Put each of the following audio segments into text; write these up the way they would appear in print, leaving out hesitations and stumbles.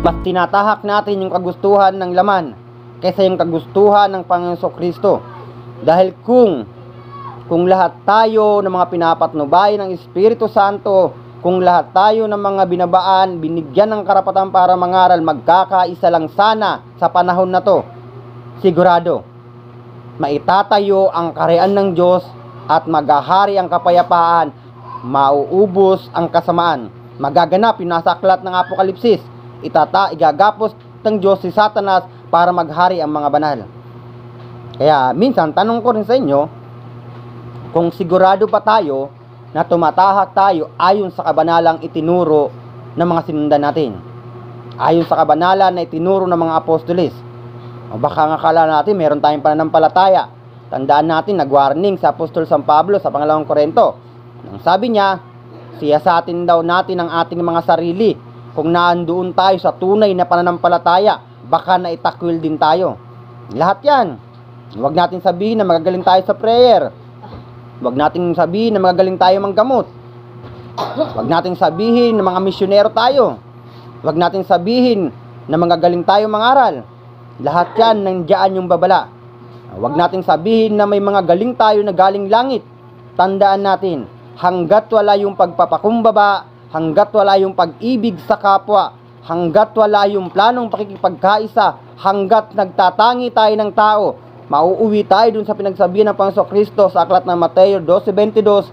Mas tinatahak natin yung kagustuhan ng laman kaysa yung kagustuhan ng Panginoong Kristo. Dahil kung lahat tayo ng mga pinapatnubay ng Espiritu Santo, kung lahat tayo ng mga binabaan, binigyan ng karapatan para mangaral, magkakaisa lang sana sa panahon na to, sigurado, maitatayo ang kaharian ng Diyos at maghahari ang kapayapaan, mauubos ang kasamaan, magaganap yung nasa aklat ng Apokalipsis, igagapos ng Diyos si Satanas para maghari ang mga banal. Kaya minsan tanong ko rin sa inyo, kung sigurado pa tayo na tumatahak tayo ayon sa kabanalang itinuro ng mga sinundan natin, ayon sa kabanalan na itinuro ng mga apostolis. O baka nga akala natin meron tayong pananampalataya. Tandaan natin, nag-warning sa Apostol San Pablo sa pangalawang Korinto. Nang sabi niya, siyasatin daw natin ang ating mga sarili. Kung naandoon tayo sa tunay na pananampalataya, baka naitakwil din tayo. Lahat yan. Huwag natin sabihin na magagaling tayo sa prayer. Huwag natin sabihin na magagaling tayo manggamot. Huwag natin sabihin na mga misyonero tayo. Huwag natin sabihin na magagaling tayo mangaral. Lahat yan, nandiyan yung babala. Huwag natin sabihin na may mga galing tayo na galing langit. Tandaan natin, hanggat wala yung pagpapakumbaba, hanggat wala yung pag-ibig sa kapwa, hanggat wala yung planong pakikipagkaisa, hanggat nagtatangi tayo ng tao, mauuwi tayo dun sa pinagsabihan ng Panginoong Kristo sa aklat ng Mateo 12:22,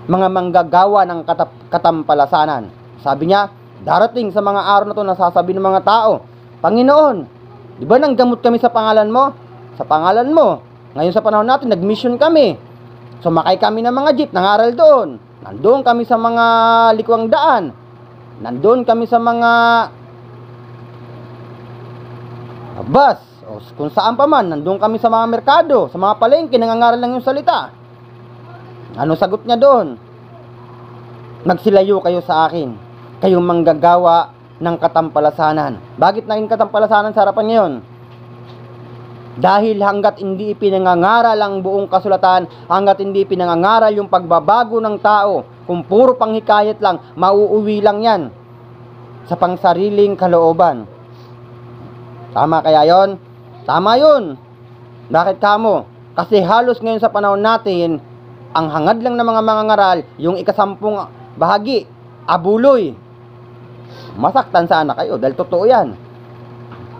mga manggagawa ng katampalasanan. Sabi niya, darating sa mga araw na to, nasasabi ng mga tao, Panginoon, di ba nanggamot kami sa pangalan mo? Sa pangalan mo. Ngayon sa panahon natin, nag-mission kami. Sumakay kami ng mga jeep, nangaral doon. Nandoon kami sa mga likwang daan. Nandoon kami sa mga bus. O kung saan pa man, nandoon kami sa mga merkado, sa mga palengke, nangangaral lang yung salita. Ano sagot niya doon? Magsilayo kayo sa akin, kayong manggagawa ng katampalasanan. Bakit naging katampalasanan sa harapan ngayon? Dahil hanggat hindi pinangangaral ang buong kasulatan, hanggat hindi pinangangaral yung pagbabago ng tao, kung puro panghikayat lang, mauuwi lang yan sa pangsariling kalooban. Tama kaya yon? Tama yun. Bakit kamo? Kasi halos ngayon sa panahon natin, ang hangad lang ng mga mangangaral, yung ikasampung bahagi, abuloy. Masaktan sana kayo dahil totoo yan.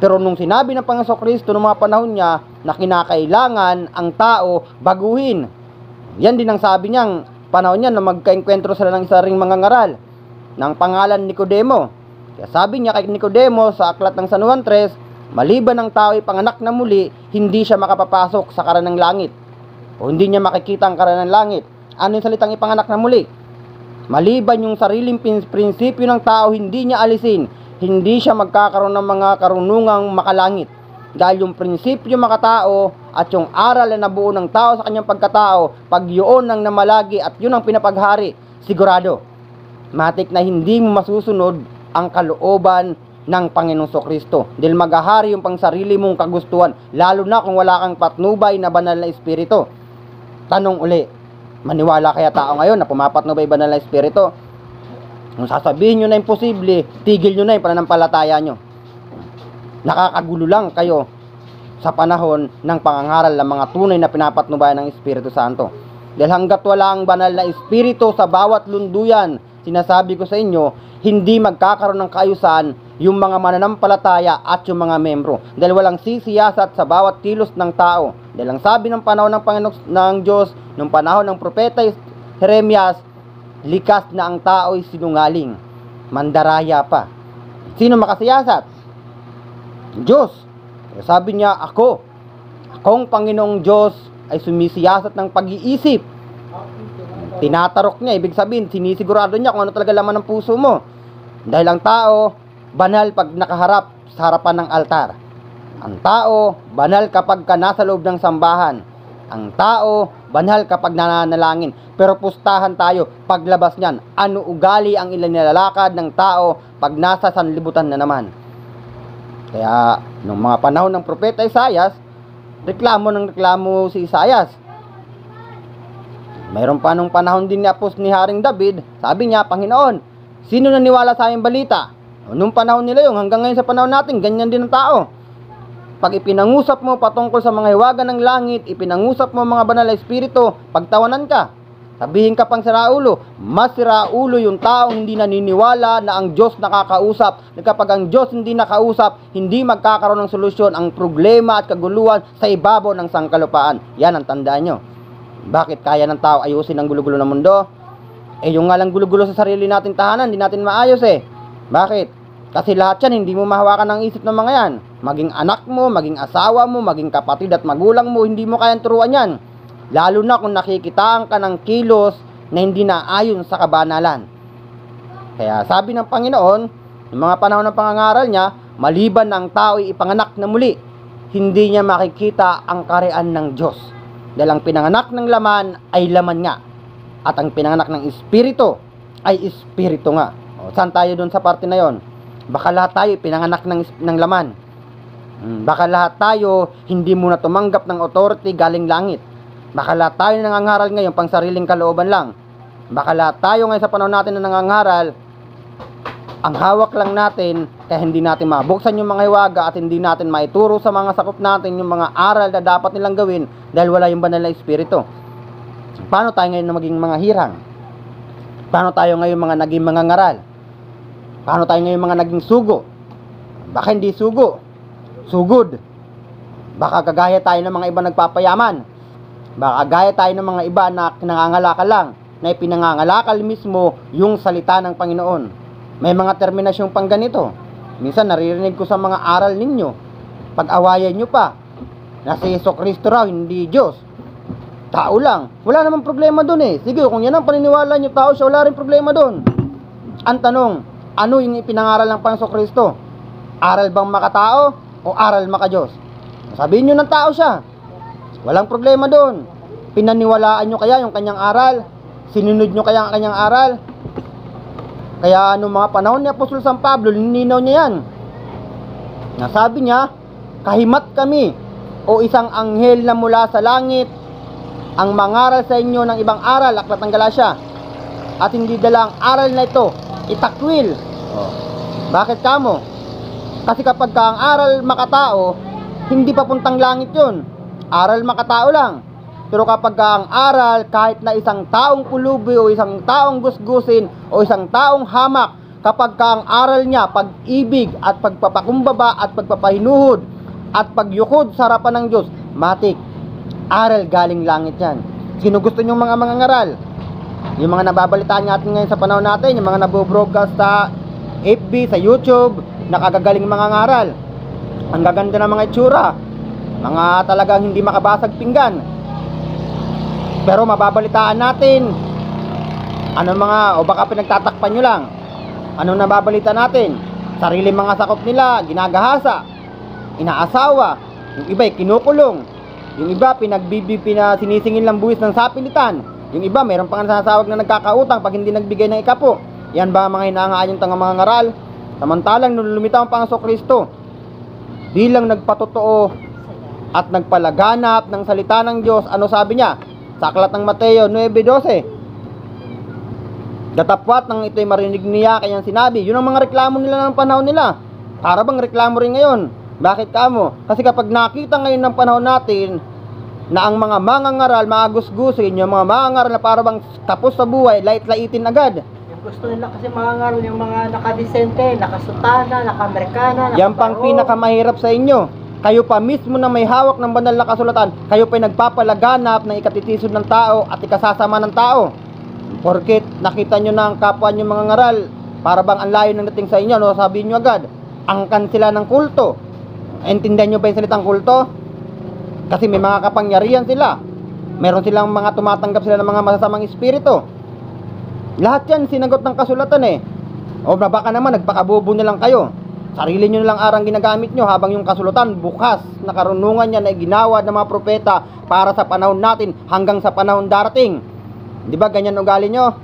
Pero nung sinabi ng Panginoong Kristo noong mga panahon niya na kinakailangan ang tao baguhin, yan din ang sabi niyang panahon niya na magkaengkwentro sila ng isa ring mangangaral ng pangalan Nicodemo. Kaya sabi niya kay Nicodemo sa aklat ng San Juan 3, maliban ang tao ay panganak na muli, hindi siya makapapasok sa karanang langit. O hindi niya makikita ang karanang langit. Ano yung salitang ipanganak na muli? Maliban yung sariling prinsipyo ng tao, hindi niya alisin, hindi siya magkakaroon ng mga karunungang makalangit. Dahil yung prinsipyo makatao at yung aral na nabuo ng tao sa kanyang pagkatao, pag yun ang namalagi at yun ang pinapaghari, sigurado, matik na hindi mo masusunod ang kalooban ng Panginoong Kristo. Dahil maghahari yung pangsarili mong kagustuhan, lalo na kung wala kang patnubay na banal na espiritu. Tanong uli, maniwala kaya tao ngayon na pumapatnubay banal na espiritu? Kung sasabihin nyo na imposible, tigil nyo na yung pananampalataya nyo. Nakakagulo lang kayo sa panahon ng pangangaral ng mga tunay na pinapatnubayan ng Espiritu Santo. Dahil hanggat wala ang banal na espiritu sa bawat lunduyan, sinasabi ko sa inyo, hindi magkakaroon ng kaayusan yung mga mananampalataya at yung mga membro. Dahil walang sisiyasat sa bawat kilos ng tao. Dahil ang sabi ng panahon ng Panginoon ng Diyos, nung panahon ng propeta Jeremias, likas na ang tao ay sinungaling, mandaraya pa. Sino makasiyasat? Diyos. Sabi niya, akong Panginoong Diyos ay sumisiyasat ng pag-iisip. Tinatarok niya, ibig sabihin, sinisigurado niya kung ano talaga laman ng puso mo. Dahil ang tao, banal pag nakaharap sa harapan ng altar. Ang tao, banal kapag ka nasa loob ng sambahan. Ang tao, banal kapag nananalangin. Pero pustahan tayo, paglabas niyan, ano ugali ang nilalakad ng tao pag nasa sanlibutan na naman. Kaya, nung mga panahon ng propeta Isaias, reklamo si Isaias. Mayroon pa nung panahon din ni Haring David, sabi niya, Panginoon, sino naniwala sa aming balita? Nung panahon nila yung hanggang ngayon sa panahon natin, ganyan din ang tao. Pag ipinangusap mo patungkol sa mga hiwaga ng langit, ipinangusap mo mga banal na espiritu, pagtawanan ka. Sabihin ka pang siraulo, mas siraulo yung taong hindi naniniwala na ang Diyos nakakausap. Na kapag ang Diyos hindi nakausap, hindi magkakaroon ng solusyon ang problema at kaguluhan sa ibabaw ng sangkalupaan. Yan ang tandaan nyo. Bakit kaya ng tao ayusin ang gulo-gulo ng mundo? Yung nga lang gulo-gulo sa sarili natin tahanan, hindi natin maayos Bakit? Kasi lahat yan, hindi mo mahawakan ang isip ng mga yan. Maging anak mo, maging asawa mo, maging kapatid at magulang mo, hindi mo kayang turuan yan. Lalo na kung nakikitaan ka ng kilos na hindi naayon sa kabanalan. Kaya sabi ng Panginoon, yung mga panahon ng pangangaral niya, maliban ng tao ay ipanganak na muli, hindi niya makikita ang kaharian ng Diyos. Dahil ang pinanganak ng laman ay laman nga. At ang pinanganak ng espiritu ay espiritu nga. Saan tayo dun sa parte na yon? Baka lahat tayo pinanganak ng laman. Baka lahat tayo hindi muna tumanggap ng authority galing langit. Baka lahat tayo nangangaral ngayon pang sariling kalooban lang. Baka lahat tayo ngayon sa panahon natin na nangangaral, ang hawak lang natin kaya hindi natin mabuksan yung mga hiwaga at hindi natin maituro sa mga sakop natin yung mga aral na dapat nilang gawin dahil wala yung banal na espiritu. Paano tayo ngayon na maging mga hirang? Paano tayo ngayon mga naging mga ngaral? Paano tayo ngayon mga naging sugo? Baka hindi sugo, sugod. Baka kagaya tayo ng mga iba nagpapayaman. Baka gaya tayo ng mga iba na pinangangalakal lang, na ipinangangalakal mismo yung salita ng Panginoon. May mga terminasyon pang ganito. Minsan naririnig ko sa mga aral ninyo, pag-awayan nyo pa, na si Jesucristo raw, hindi Diyos. Tao lang. Wala namang problema dun Sige, kung yan ang paniniwala nyo, tao siya, wala rin problema dun. Ang tanong, ano yung ipinangaral ng Panginoong Kristo? Aral bang makatao o aral makadiyos? Sabihin nyo ng tao siya. Walang problema doon. Pinaniwalaan nyo kaya yung kanyang aral? Sinunod nyo kaya ang kanyang aral? Kaya noong mga panahon ni Apostol San Pablo, lininaw niya yan. Nasabi niya, kahimat kami o isang anghel na mula sa langit ang mangaral sa inyo ng ibang aral, Aklat ng Galasya, at hindi dala ang aral na ito itakwil. Bakit kamo? Kasi kapag ang aral makatao, hindi papuntang langit yun. Aral makatao lang. Pero kapag ang aral, kahit na isang taong pulubi o isang taong gusgusin o isang taong hamak, kapag ang aral niya, pag-ibig at pagpapakumbaba at pagpapahinuhod at pagyukod sa harapan ng Diyos, matik, aral galing langit yan. Sino gusto niyong mga ngaral? Yung mga nababalitaan natin ngayon sa panahon natin, yung mga nabobroadcast sa FB, sa YouTube, nakagagaling mga ngaral. Ang gaganda ng mga itsura, mga talagang hindi makabasag pinggan. Pero mababalitaan natin, o baka pinagtatakpan nyo lang, anong nababalita natin? Sarili mga sakop nila, ginagahasa, inaasawa, yung iba kinukulong, yung iba sinisingil ng buwis ng sapilitan, yung iba mayroon pang nasasawag na nagkakautang pag hindi nagbigay ng ikapo. Yan ba mga hinahangaan yung mga ngaral? Samantalang nung lumitaw ang Panginoong Kristo, bilang nagpatotoo at nagpalaganap ng salita ng Diyos, ano sabi niya? Sa Aklat ng Mateo 9:12, datapwat nang ito'y marinig niya kanyang sinabi. Yun ang mga reklamo nila ng panahon nila. Para bang reklamo rin ngayon? Bakit kamo? Kasi kapag nakita ngayon ng panahon natin na ang mga mangangaral, maagusgusin, yung mga mangangaral na para bang tapos sa buhay, lait-laitin agad. Yung gusto nila kasi mangangaral yung mga nakadisente, nakasutana, nakamerikana, yan pang pinakamahirap sa inyo. Kayo pa mismo na may hawak ng banal na kasulatan, kayo pa'y nagpapalaganap ng ikatitisod ng tao at ikasasama ng tao. Porket nakita nyo na ang kapwa nyo mga ngaral, para bang ang layo ng dating sa inyo, no? Sabihin nyo agad, angkan sila ng kulto. Intindihan nyo ba yung salitang kulto? Kasi may mga kapangyarihan sila. Meron silang mga tumatanggap sila ng mga masasamang espiritu. Lahat yan sinagot ng kasulatan O baka naman nagpakabobo na lang kayo. Sarili nyo lang arang ginagamit nyo habang yung kasulatan bukas na karunungan niya na ginawa ng mga propeta para sa panahon natin hanggang sa panahon darating. Di ba ganyan ugali nyo?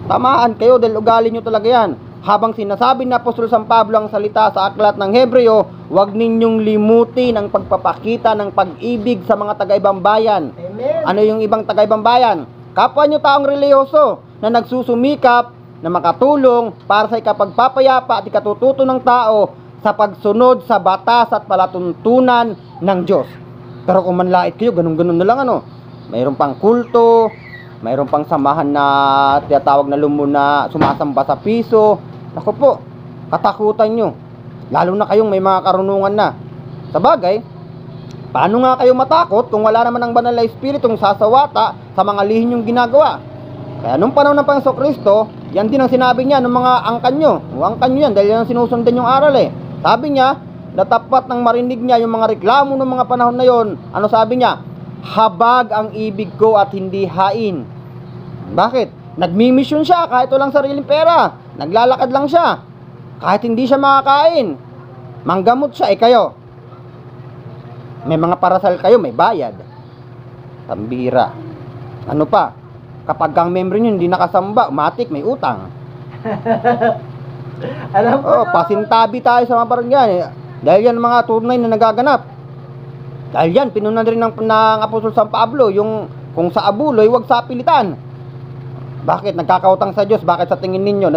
Tamaan kayo dahil ugali nyo talaga yan. Habang sinasabi na Apostol San Pablo ang salita sa Aklat ng Hebreo, huwag ninyong limutin ang pagpapakita ng pag-ibig sa mga taga-ibang bayan. Amen. Ano yung ibang taga-ibang bayan? Kapwa nyo taong reliyoso na nagsusumikap na makatulong para sa ikapagpapayapa at ikatututo ng tao sa pagsunod sa batas at palatuntunan ng Diyos. Pero kung manlait kayo, ganun-ganun na lang mayroon pang kulto, mayroon pang samahan na tinatawag na lumuna, sumasamba sa piso. Naku po, katakutan nyo. Lalo na kayong may mga karunungan na. Sa bagay, paano nga kayo matakot kung wala naman ang banal na Espiritong sasawata sa mga lihim yung ginagawa? Kaya nung panahon ng Panginoong Kristo, yan din ang sinabi niya ng mga angkan nyo. Angkan nyo yan, dahil yan ang sinusundan yung aral Sabi niya, natapat ng marinig niya yung mga reklamo ng mga panahon na yon. Ano sabi niya? Habag ang ibig ko at hindi hain. Bakit? Nagmi-mission siya kahit walang sariling pera. Naglalakad lang siya. Kahit hindi siya makakain. Manggamot siya, kayo. May mga parasal kayo, may bayad. Pambira. Ano pa? Kapag ang member nyo hindi nakasamba, matik, may utang. Alam ko pasintabi tayo sa mga barangay. Dahil yan mga tunay na nagaganap. Dahil yan, pinunan rin ng Apostol San Pablo, yung kung sa abuloy, wag sa pilitan. Bakit? Nagkakautang sa Diyos. Bakit sa tingin ninyo?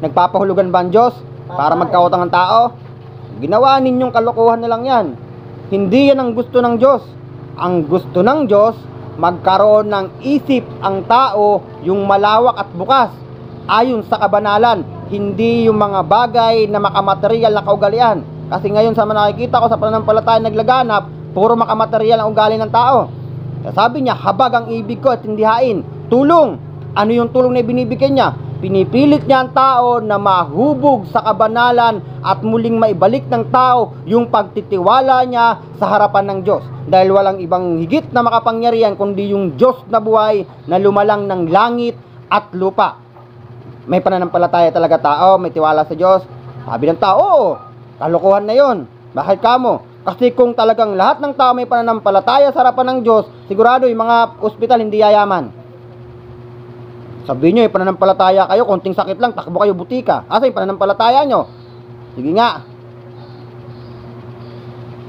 Nagpapahulugan ba ang Diyos para magkautang ang tao? Ginawa ninyong kalokohan na lang yan. Hindi yan ang gusto ng Diyos. Ang gusto ng Diyos, magkaroon ng isip ang tao, yung malawak at bukas, ayon sa kabanalan. Hindi yung mga bagay na makamaterial na kaugalian. Kasi ngayon sa mga nakikita ko sa pananampalataya naglaganap, puro makamaterial ang ugali ng tao. Sabi niya, habag ang ibig ko at hindi hain. Tulong. Ano yung tulong na binibigyan niya? Pinipilit niya ang tao na mahubog sa kabanalan at muling maibalik ng tao yung pagtitiwala niya sa harapan ng Diyos. Dahil walang ibang higit na makapangyarihan kundi yung Diyos na buhay na lumalang ng langit at lupa. May pananampalataya talaga tao, may tiwala sa Diyos. Sabi ng tao, oo, kalokohan na yon. Bakit kamo? Kasi kung talagang lahat ng tao may pananampalataya sa harapan ng Diyos, sigurado yung mga ospital hindi yayaman. Sabihin nyo, pananampalataya kayo, konting sakit lang, takbo kayo butika. Asa yung pananampalataya nyo? Sige nga.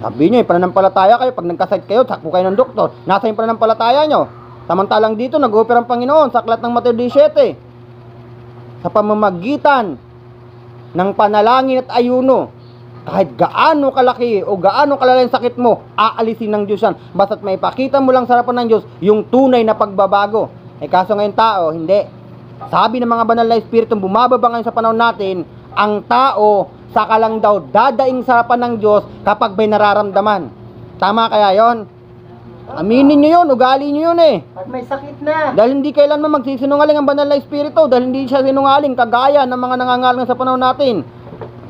Sabihin nyo, pananampalataya kayo, pag nagkasakit kayo, takbo kayo ng doktor. Nasa yung pananampalataya nyo? Samantalang dito, nag-opera ang Panginoon sa aklat ng Mateo 17. Sa pamamagitan ng panalangin at ayuno, kahit gaano kalaki o gaano kalala yung sakit mo, aalisin ng Diyos yan. Basta't may pakita mo lang sa harapan ng Diyos yung tunay na pagbabago. Kaso ngayon tao, hindi. Sabi ng mga banal na Espiritong bumababa ngayon sa panahon natin, ang tao saka lang daw dadaing sa harapan ng Diyos kapag may nararamdaman. Tama kaya yon? Aminin nyo yun, ugali nyo yun Pag may sakit na. Dahil hindi kailanman magsisinungaling ang banal na Espiritu, dahil hindi siya sinungaling kagaya ng mga nangangalang sa panahon natin.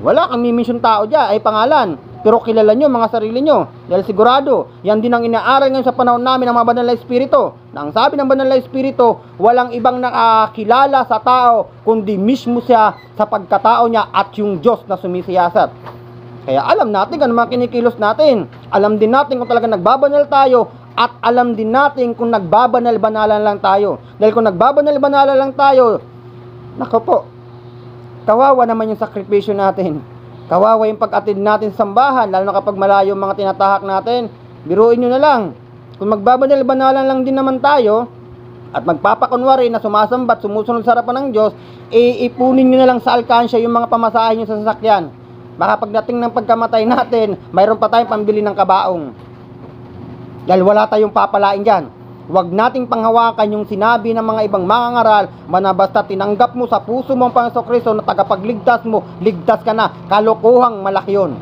Wala kang mimisyon tao dyan, ay pangalan. Pero kilala nyo mga sarili nyo. Dahil sigurado, yan din ang inaaral ngayon sa panahon namin ng mga banal na Espiritu. Na ang sabi ng banal na Espiritu, walang ibang nakakilala sa tao, kundi mismo siya sa pagkatao niya at yung Diyos na sumisiyasat. Kaya alam natin kung mga kinikilos natin. Alam din natin kung talagang nagbabanal tayo. At alam din natin kung nagbabanal-banalan lang tayo. Dahil kung nagbabanal-banalan lang tayo, nako po, kawawa naman yung sakripisyo natin. Kawawa yung pag-atid natin sa sambahan, lalo na kapag malayo mga tinatahak natin. Biruin nyo na lang. Kung magbabanal-banalan lang din naman tayo, at magpapakunwari na sumasambat, sumusunod sa harapan ng Diyos, ipunin nyo na lang sa alkansya yung mga pamasahe nyo sa sasakyan. Baka pagdating ng pagkamatay natin, mayroon pa tayong pambili ng kabaong. Dahil wala tayong papalain dyan. Huwag nating panghawakan yung sinabi ng mga ibang mangangaral na basta tinanggap mo sa puso mo ang Panginoong Kristo na tagapagligtas mo, ligtas ka na. Kalokohang malaki yun.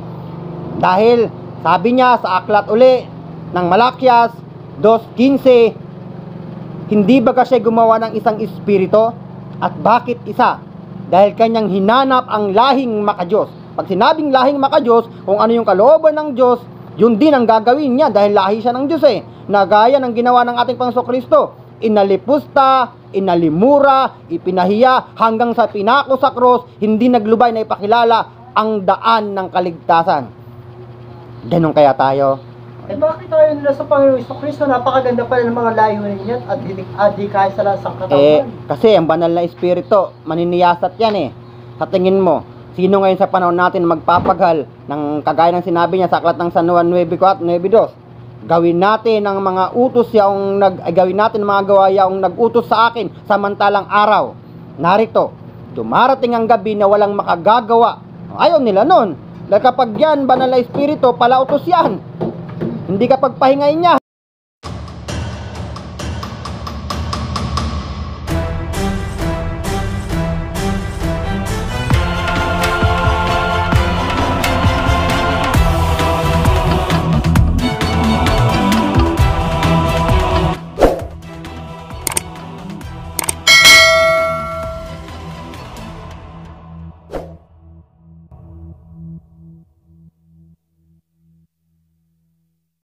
Dahil sabi niya sa aklat uli ng Malakias 2:15, hindi ba siya gumawa ng isang espiritu? At bakit isa? Dahil kanyang hinanap ang lahing makadiyos. Pag sinabing lahing makadiyos, kung ano yung kalooban ng Diyos, yun din ang gagawin niya dahil lahi siya ng Diyos na gaya ng ginawa ng ating Panginoong Kristo. Inalipusta, inalimura, ipinahiya hanggang sa pinako sa cross, hindi naglubay na ipakilala ang daan ng kaligtasan. Ganun kaya tayo? Bakit tayo nila sa Panginoong Kristo? Napakaganda pala ng mga layunin niya at di kaya sa lasang katawan. Kasi ang banal na Espiritu, maniniyasat yan Sa tingin mo, sino ngayon sa panahon natin magpapaghal ng kagaya ng sinabi niya sa aklat ng San Juan 9:4, 9:2? Gawin natin ang mga utos gawin natin ang mga gawa yaong nag-utos sa akin samantalang araw. Narito, dumarating ang gabi na walang makagagawa. Ayaw nila nun. Dahil kapag yan, banal na espiritu, palautos yan. Hindi kapag pahingain niya.